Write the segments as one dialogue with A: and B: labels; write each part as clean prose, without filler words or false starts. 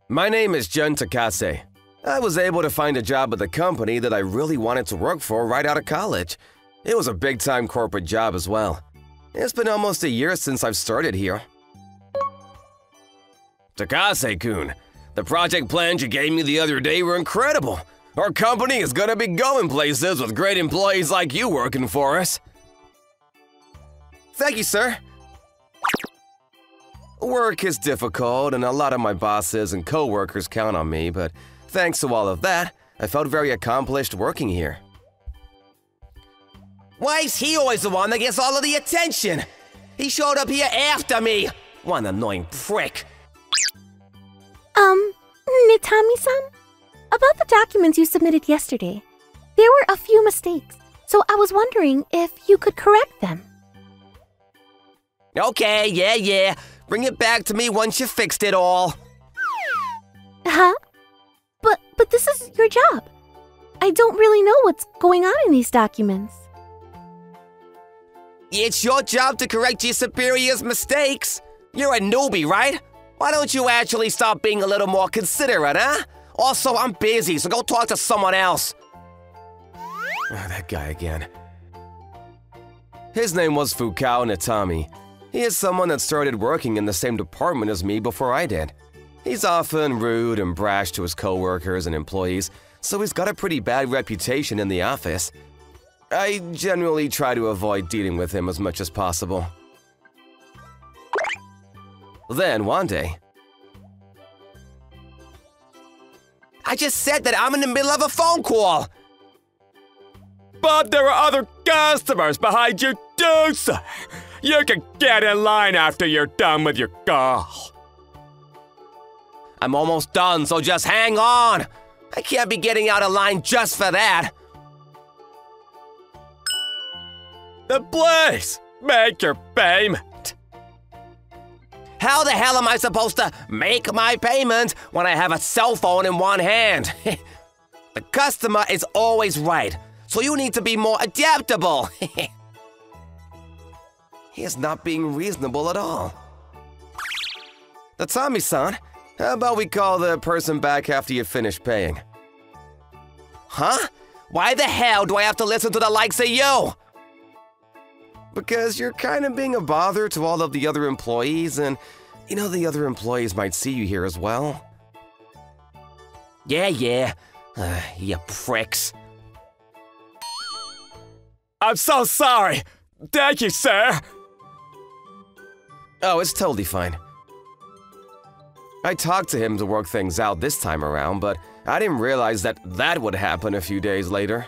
A: My name is Jun Takase. I was able to find a job at the company that I really wanted to work for right out of college. It was a big-time corporate job as well. It's been almost a year since I've started here. Takase-kun, the project plans you gave me the other day were incredible. Our company is gonna be going places with great employees like you working for us. Thank you, sir. Work is difficult, and a lot of my bosses and co-workers count on me, but thanks to all of that, I felt very accomplished working here. Why is he always the one that gets all of the attention? He showed up here after me. What an annoying prick.
B: Nitami-san? About the documents you submitted yesterday, there were a few mistakes, so I was wondering if you could correct them.
A: Okay, yeah. Bring it back to me once you fixed it all.
B: Huh? But this is your job. I don't really know what's going on in these documents.
A: It's your job to correct your superior's mistakes. You're a newbie, right? Why don't you actually stop being a little more considerate, huh? Also, I'm busy, so go talk to someone else. That guy again. His name was Fukao Natami. He is someone that started working in the same department as me before I did. He's often rude and brash to his coworkers and employees, so he's got a pretty bad reputation in the office. I generally try to avoid dealing with him as much as possible. Then, one day, I just said that I'm in the middle of a phone call.
C: But there are other customers behind you too, sir. You can get in line after you're done with your call.
A: I'm almost done, so just hang on. I can't be getting out of line just for that.
C: Then please, make your payment.
A: How the hell am I supposed to make my payment when I have a cell phone in one hand? The customer is always right, so you need to be more adaptable. He is not being reasonable at all. Tatami-san, how about we call the person back after you finish paying? Huh? Why the hell do I have to listen to the likes of you? Because you're kind of being a bother to all of the other employees, and you know the other employees might see you here as well. Yeah. You pricks.
C: I'm so sorry. Thank you, sir.
A: Oh, it's totally fine. I talked to him to work things out this time around, but I didn't realize that would happen a few days later.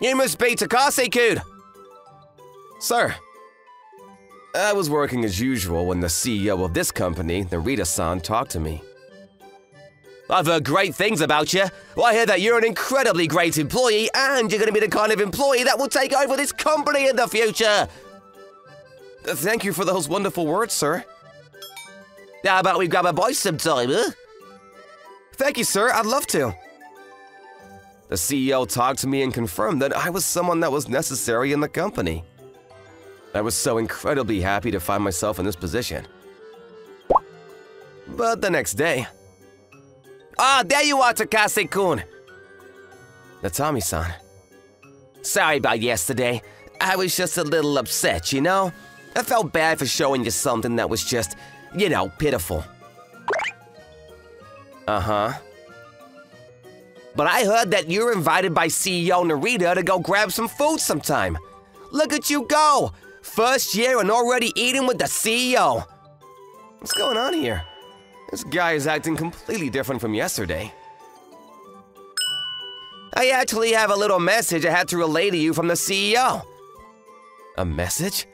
A: You must be Takase-kun! Sir, I was working as usual when the CEO of this company, Narita-san, talked to me. I've heard great things about you. Well, I hear that you're an incredibly great employee, and you're going to be the kind of employee that will take over this company in the future. Thank you for those wonderful words, sir. How about we grab a bite sometime, huh? Thank you, sir. I'd love to. The CEO talked to me and confirmed that I was someone that was necessary in the company. I was so incredibly happy to find myself in this position. But the next day... there you are, Takase-kun! Natami-san. Sorry about yesterday. I was just a little upset, you know? I felt bad for showing you something that was just, pitiful. Uh-huh. But I heard that you're invited by CEO Narita to go grab some food sometime. Look at you go! First year and already eating with the CEO. What's going on here? This guy is acting completely different from yesterday. I actually have a little message I had to relay to you from the CEO. A message?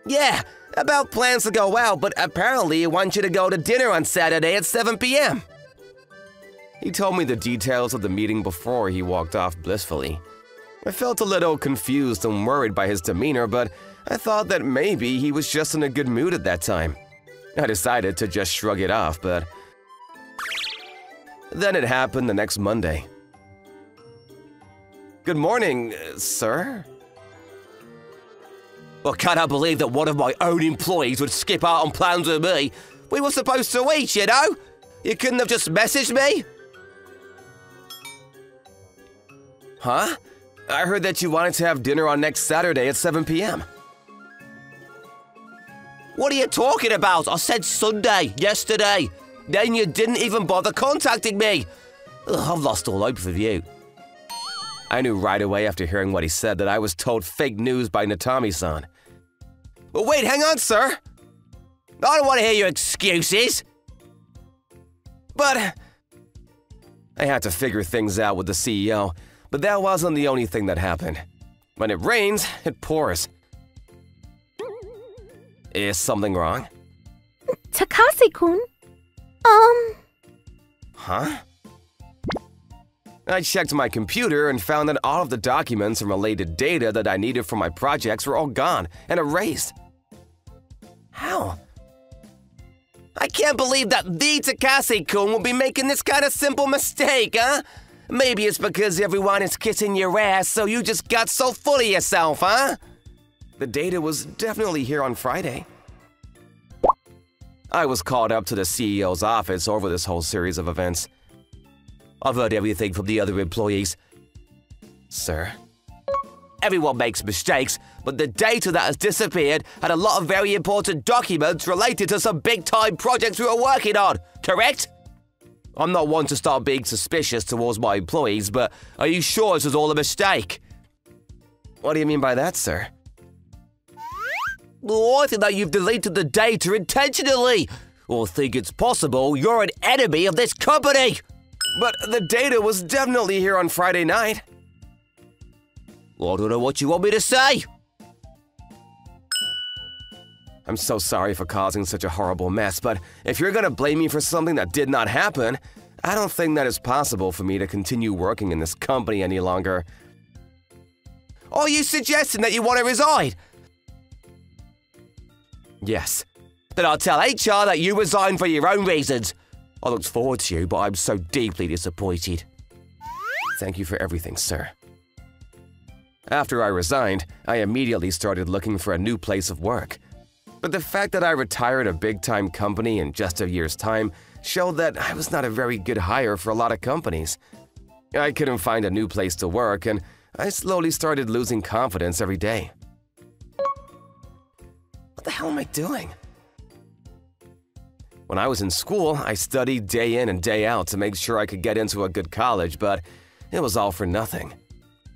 A: Yeah, about plans to go out, but apparently he wants you to go to dinner on Saturday at 7 p.m. He told me the details of the meeting before he walked off blissfully. I felt a little confused and worried by his demeanor, but I thought that maybe he was just in a good mood at that time. I decided to just shrug it off, but... Then it happened the next Monday. Good morning, sir? Well, can I believe that one of my own employees would skip out on plans with me? We were supposed to eat, you know? You couldn't have just messaged me? Huh? I heard that you wanted to have dinner on next Saturday at 7 p.m. What are you talking about? I said Sunday, yesterday. Then you didn't even bother contacting me. Ugh, I've lost all hope of you. I knew right away after hearing what he said that I was told fake news by Natami-san. But wait, hang on, sir. I don't want to hear your excuses. But I had to figure things out with the CEO, but that wasn't the only thing that happened. When it rains, it pours. Is something wrong?
B: Takase-kun?
A: Huh? I checked my computer and found that all of the documents and related data that I needed for my projects were all gone and erased. How? I can't believe that the Takase-kun will be making this kind of simple mistake, huh? Maybe it's because everyone is kissing your ass, so you just got so full of yourself, huh? The data was definitely here on Friday. I was called up to the CEO's office over this whole series of events. I've heard everything from the other employees. Sir? Everyone makes mistakes, but the data that has disappeared had a lot of very important documents related to some big-time projects we were working on, correct? I'm not one to start being suspicious towards my employees, but are you sure this was all a mistake? What do you mean by that, sir? Oh, I think that you've deleted the data intentionally. Or think it's possible you're an enemy of this company. But the data was definitely here on Friday night. Well, I don't know what you want me to say. I'm so sorry for causing such a horrible mess, but if you're gonna blame me for something that did not happen, I don't think that it's possible for me to continue working in this company any longer. Are you suggesting that you want to resign? Yes. Then I'll tell HR that you resigned for your own reasons. I looked forward to you, but I'm so deeply disappointed. Thank you for everything, sir. After I resigned, I immediately started looking for a new place of work. But the fact that I retired a big-time company in just a year's time showed that I was not a very good hire for a lot of companies. I couldn't find a new place to work, and I slowly started losing confidence every day. What the hell am I doing? When I was in school, I studied day in and day out to make sure I could get into a good college, but it was all for nothing.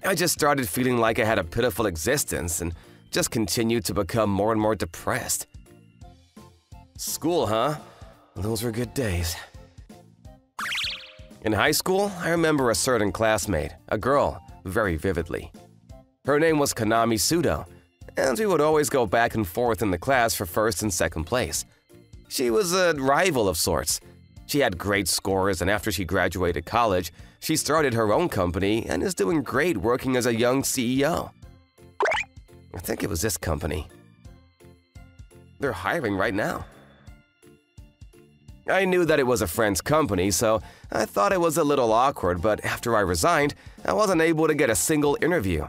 A: I just started feeling like I had a pitiful existence and just continued to become more and more depressed. School, huh? Those were good days. In high school, I remember a certain classmate, a girl, very vividly. Her name was Kanami Sudo, and we would always go back and forth in the class for first and second place. She was a rival of sorts. She had great scores, and after she graduated college, she started her own company and is doing great working as a young CEO. I think it was this company. They're hiring right now. I knew that it was a friend's company, so I thought it was a little awkward, but after I resigned, I wasn't able to get a single interview.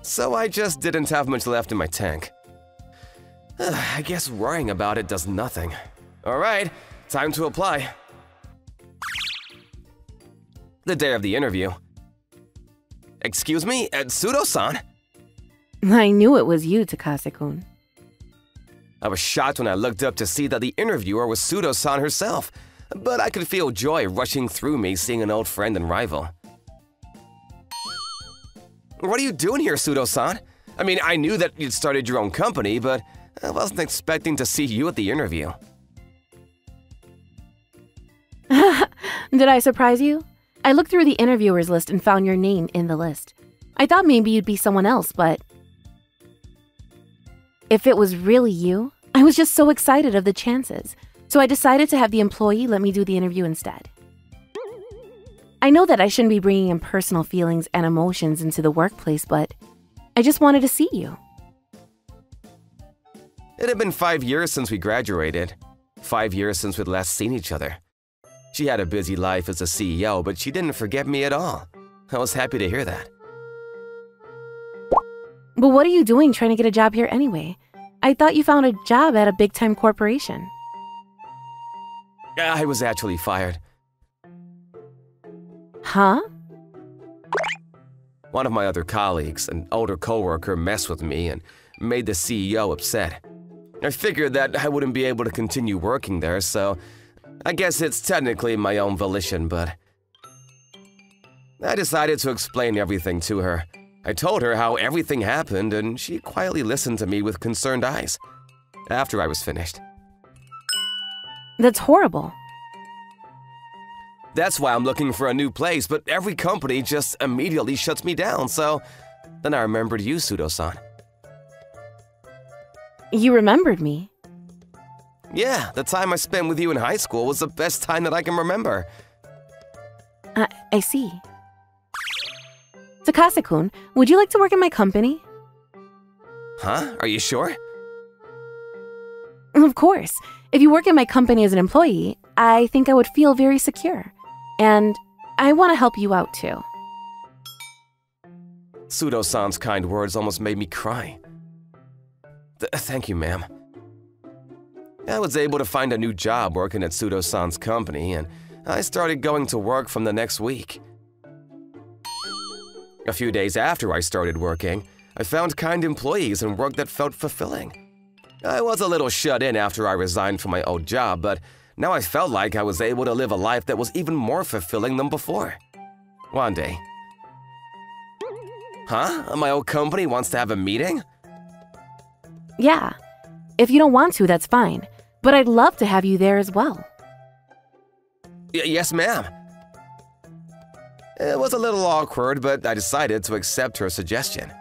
A: So I just didn't have much left in my tank. I guess worrying about it does nothing. All right, time to apply. The day of the interview. Excuse me, Sudo-san?
D: I knew it was you, Takase-kun.
A: I was shocked when I looked up to see that the interviewer was Sudo-san herself, but I could feel joy rushing through me seeing an old friend and rival. What are you doing here, Sudo-san? I mean, I knew that you'd started your own company, but I wasn't expecting to see you at the interview.
D: Did I surprise you? I looked through the interviewers list and found your name in the list. I thought maybe you'd be someone else, but if it was really you, I was just so excited of the chances, so I decided to have the employee let me do the interview instead. I know that I shouldn't be bringing in personal feelings and emotions into the workplace, but I just wanted to see you.
A: It had been 5 years since we graduated. 5 years since we'd last seen each other. She had a busy life as a CEO, but she didn't forget me at all. I was happy to hear that.
D: But what are you doing trying to get a job here anyway? I thought you found a job at a big-time corporation.
A: I was actually fired.
D: Huh?
A: One of my other colleagues, an older coworker, messed with me and made the CEO upset. I figured that I wouldn't be able to continue working there, so I guess it's technically my own volition, but I decided to explain everything to her. I told her how everything happened, and she quietly listened to me with concerned eyes after I was finished.
D: That's horrible.
A: That's why I'm looking for a new place, but every company just immediately shuts me down, so then I remembered you, Pseudo-san.
D: You remembered me?
A: Yeah, the time I spent with you in high school was the best time that I can remember.
D: I see. Takase-kun, would you like to work in my company?
A: Huh? Are you sure?
D: Of course. If you work in my company as an employee, I think I would feel very secure. And I want to help you out too.
A: Pseudo-san's kind words almost made me cry. Thank you, ma'am. I was able to find a new job working at Pseudo-san's company, and I started going to work from the next week. A few days after I started working, I found kind employees and work that felt fulfilling. I was a little shut in after I resigned from my old job, but now I felt like I was able to live a life that was even more fulfilling than before. One day. Huh? My old company wants to have a meeting?
D: Yeah. If you don't want to, that's fine. But I'd love to have you there as well.
A: Yes, ma'am. It was a little awkward, but I decided to accept her suggestion.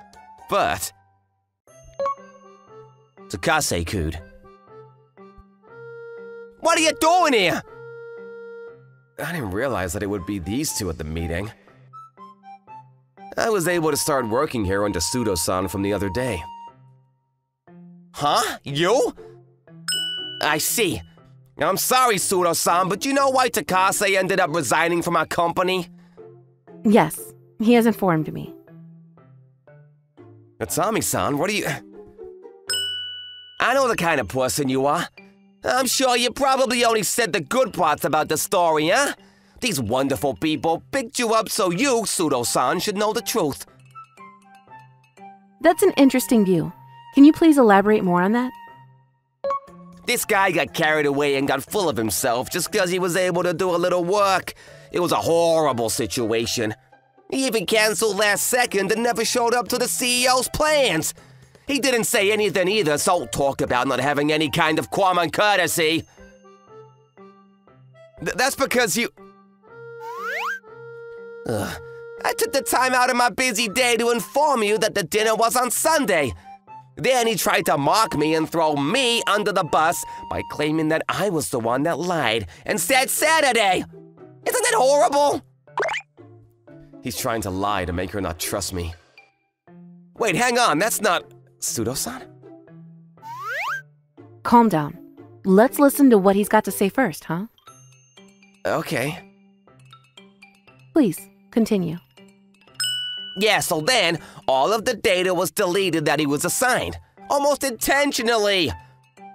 A: But Takase-kun. What are you doing here? I didn't realize that it would be these two at the meeting. I was able to start working here under Pseudo-san from the other day. Huh? You? I see. I'm sorry, Pseudo-san, but you know why Takase ended up resigning from our company?
D: Yes, he has informed me.
A: Natsumi-san, what are you… I know the kind of person you are. I'm sure you probably only said the good parts about the story, huh? These wonderful people picked you up so you, Pseudo-san, should know the truth.
D: That's an interesting view. Can you please elaborate more on that?
A: This guy got carried away and got full of himself just because he was able to do a little work. It was a horrible situation. He even canceled last second and never showed up to the CEO's plans. He didn't say anything either, so talk about not having any kind of common courtesy. That's because you… I took the time out of my busy day to inform you that the dinner was on Sunday. Then he tried to mock me and throw me under the bus by claiming that I was the one that lied and said Saturday. Isn't that horrible? He's trying to lie to make her not trust me. Wait, hang on, that's not… Pseudo-san?
D: Calm down. Let's listen to what he's got to say first, huh?
A: Okay.
D: Please, continue.
A: Yeah, so then, all of the data was deleted that he was assigned. Almost intentionally.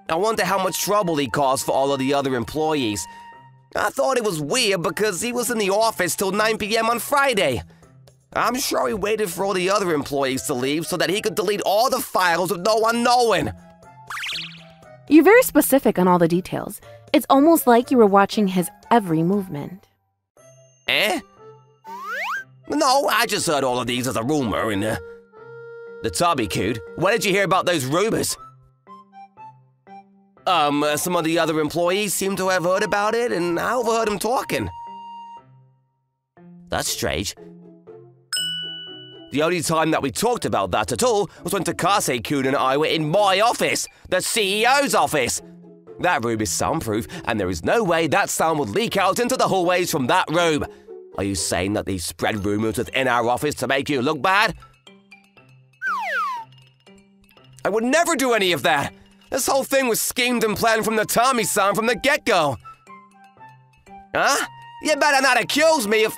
A: I wonder how much trouble he caused for all of the other employees. I thought it was weird because he was in the office till 9 p.m. on Friday. I'm sure he waited for all the other employees to leave so that he could delete all the files with no one knowing.
D: You're very specific on all the details. It's almost like you were watching his every movement.
A: Eh? No, I just heard all of these as a rumor and… The Tabi-kun, when did you hear about those rumors? Some of the other employees seem to have heard about it, and I overheard them talking. That's strange. The only time that we talked about that at all was when Takase-kun and I were in my office, the CEO's office. That room is soundproof, and there is no way that sound would leak out into the hallways from that room. Are you saying that they spread rumors within our office to make you look bad? I would never do any of that. This whole thing was schemed and planned from the Tommy-san from the get-go. Huh? You better not accuse me if…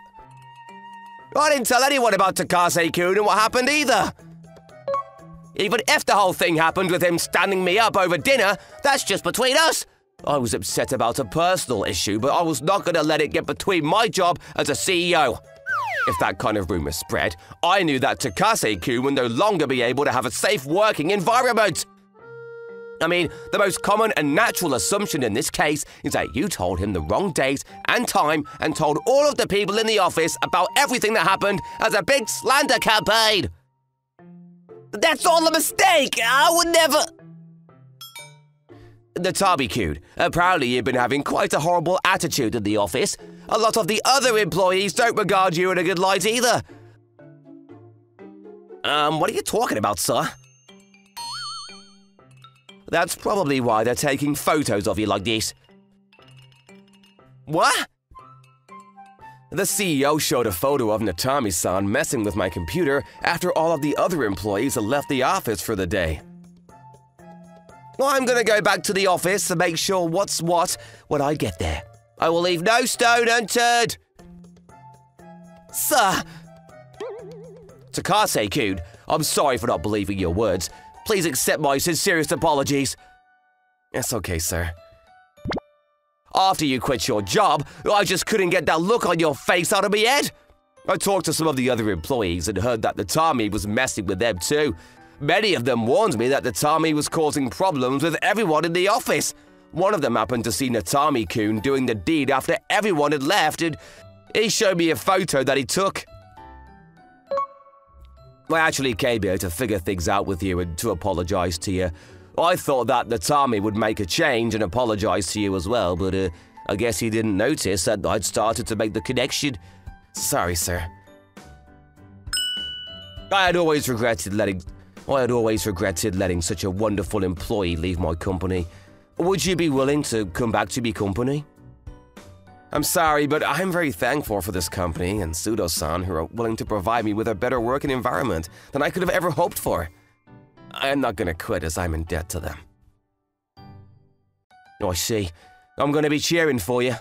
A: I didn't tell anyone about Takase-kun and what happened either. Even if the whole thing happened with him standing me up over dinner, that's just between us. I was upset about a personal issue, but I was not going to let it get between my job as a CEO. If that kind of rumor spread, I knew that Takase-kun would no longer be able to have a safe working environment. I mean, the most common and natural assumption in this case is that you told him the wrong date and time and told all of the people in the office about everything that happened as a big slander campaign. That's all a mistake. I would never... Natami-kun, apparently you've been having quite a horrible attitude in the office. A lot of the other employees don't regard you in a good light either. What are you talking about, sir? That's probably why they're taking photos of you like this. What? The CEO showed a photo of Natami-san messing with my computer after all of the other employees had left the office for the day. Well, I'm gonna go back to the office to make sure what's what when I get there. I will leave no stone unturned. Sir! Takase-kun, I'm sorry for not believing your words. Please accept my sincerest apologies. It's okay, sir. After you quit your job, I just couldn't get that look on your face out of my head. I talked to some of the other employees and heard that Natami was messing with them too. Many of them warned me that Natami was causing problems with everyone in the office. One of them happened to see Natami-kun doing the deed after everyone had left, and he showed me a photo that he took. I actually came here to figure things out with you and to apologize to you. I thought that Natami would make a change and apologize to you as well, but I guess he didn't notice that I'd started to make the connection. Sorry, sir. I had always regretted letting such a wonderful employee leave my company. Would you be willing to come back to my company? I'm sorry, but I'm very thankful for this company and Pseudo-san who are willing to provide me with a better working environment than I could have ever hoped for. I'm not gonna quit as I'm in debt to them. Oh, I see. I'm gonna be cheering for you.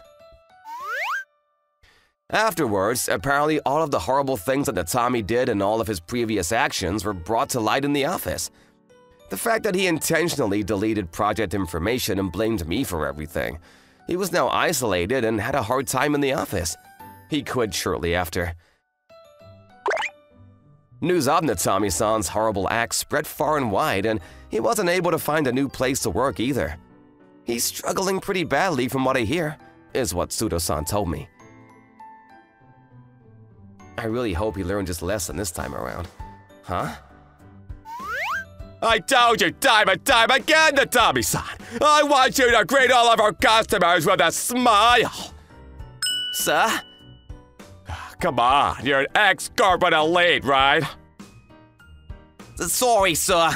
A: Afterwards, apparently all of the horrible things that Natami did and all of his previous actions were brought to light in the office. The fact that he intentionally deleted project information and blamed me for everything. He was now isolated and had a hard time in the office. He quit shortly after. News of Natami-san's horrible acts spread far and wide, and he wasn't able to find a new place to work either. He's struggling pretty badly from what I hear, is what Pseudo-san told me. I really hope he learned his lesson this time around. Huh?
C: I told you time and time again, Natami-san. I want you to greet all of our customers with a smile.
A: Sir?
C: Come on, you're an ex-corporate elite, right?
A: Sorry, sir.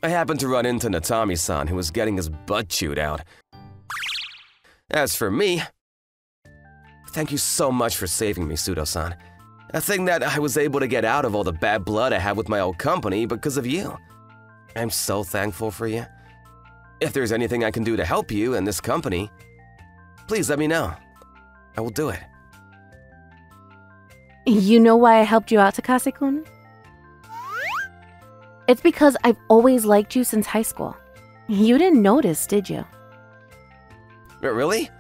A: I happened to run into Natami-san, who was getting his butt chewed out. As for me, thank you so much for saving me, Pseudo-san. A thing that I was able to get out of all the bad blood I had with my old company because of you. I'm so thankful for you. If there's anything I can do to help you and this company, please let me know. I will do it.
D: You know why I helped you out, Takase-kun? It's because I've always liked you since high school. You didn't notice, did you?
A: Really?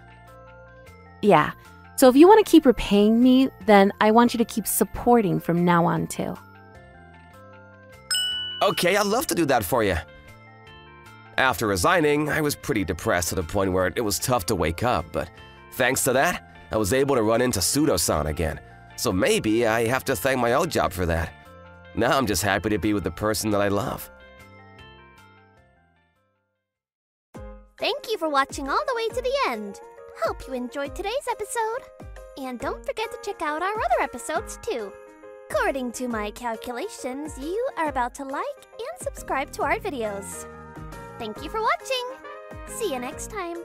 D: Yeah. So if you want to keep repaying me, then I want you to keep supporting from now on, too.
A: Okay, I'd love to do that for you. After resigning, I was pretty depressed to the point where it was tough to wake up, but thanks to that, I was able to run into Pseudo-san again. So maybe I have to thank my old job for that. Now I'm just happy to be with the person that I love.
B: Thank you for watching all the way to the end. Hope you enjoyed today's episode. And don't forget to check out our other episodes too. According to my calculations, you are about to like and subscribe to our videos. Thank you for watching. See you next time.